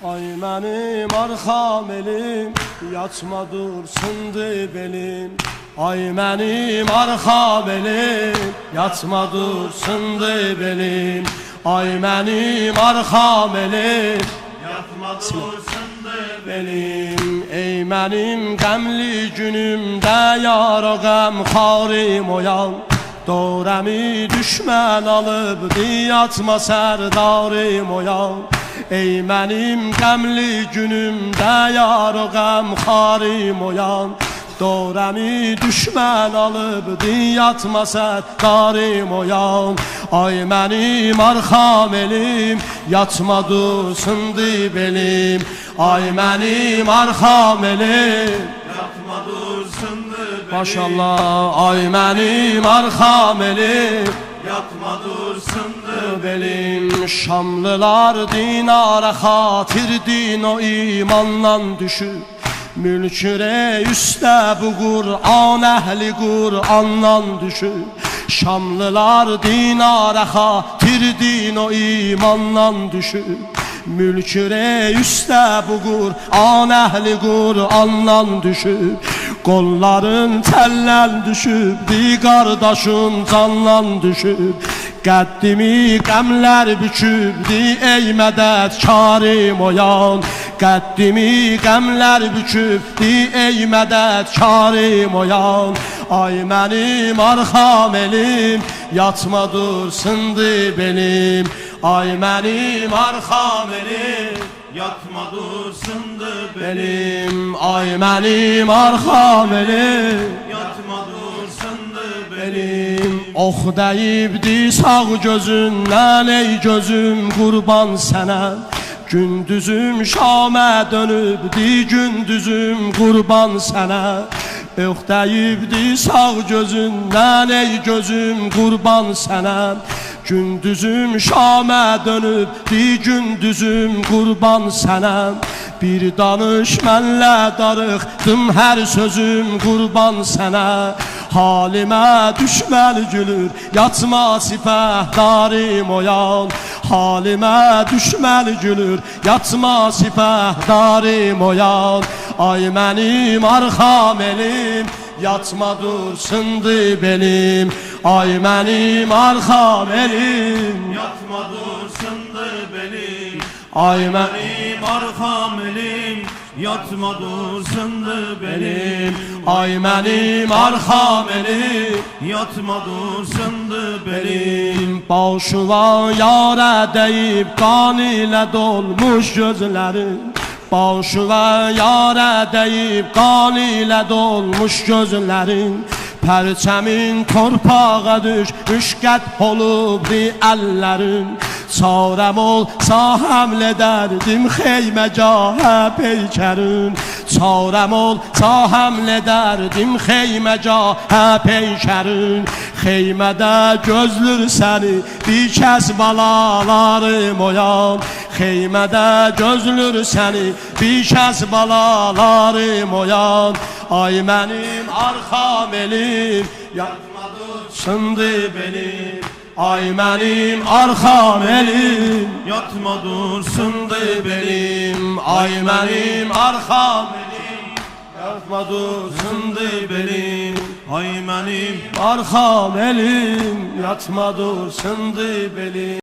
Ay mənim arxam elim, yatma dursundu belim. Ay mənim arxam elim, yatma dursundu belim. Ay mənim arxam elim, yatma dursundu belim. Ey mənim qəmli günümdə yar o qəmxarim oyan, Dorəmi düşmən alıbdı, yatma sərdarim oyan. Ey mənim qəmli günümdə yar o qəmxarim oyan, Dorəmi düşmən alıbdı, yatma sərdarim oyan. Ay mənim arxam elim, yatma dursundu belim. Ay mənim arxam elim, yatma dursundu belim. Maşallah. Ay mənim arxam elim, yatma dursundu belim. Şamlılar dinara xatir din o imandan düşür, Mülküre üstə bu Qur'an əhli Qur'andan düşür. Şamlılar dinara xatir din o imandan düşür, Mülküre üstə bu Qur'an əhli Qur'andan düşür. Qolların təlləl düşübdi, qardaşım canlan düşüb. Qəddimi qəmlər bükübdi, ey mədədkarim oyan. Qəddimi qəmlər bükübdi, ey mədədkarim oyan. Ay mənim arxam elim, yatma dursundu belim. Ay mənim arxam elim, yatma dursundu belim. Ay mənim arxam elim, yatma dursundu belim. Ox dəyibdi sağ gözündən, ey gözüm qurban sənə. Gündüzüm Şamə dönübdi, gündüzüm qurban sənə. Ox dəyibdi sağ gözündən, ey gözüm qurban sənə. Gündüzüm Şamə dönübdi, gündüzüm qurban sənə. Bir danış mənlə darıxdım, hər sözüm qurban sənə. Halimə düşmən gülür, yatma sipəhdarim oyan. Halimə düşmən gülür, yatma sipəhdarim oyan. Ay mənim arxam elim, yatma dursundu belim. Ay mənim arxam elim, yatma dursundu belim. Ay mənim arxam elim, yatma dursundu belim. Ay mənim arxam elim, yatma dursundu belim. Başıva yara deyib qan ilə dolmuş gözlərim, Başıva yara deyib qan ilə dolmuş gözlərim. Pərçəmin torpağa düşmüş qət olubdi əllərim. Çarəm olsa həml edərdim xeyməcahə peykərin. Çarəm olsa həml edərdim xeyməcahə peykərin. Xeymədə gözlür səni bir kəs balalarım oyan. Xeymədə gözlür səni bir kəs balalarım oyan. Ay mənim arxam elim, yatma dursundu belim. Ay mənim arxam elim, yatma dursundu belim. Ay mənim arxam elim, yatma dursundu belim. Ay mənim arxam elim, yatma dursundu belim.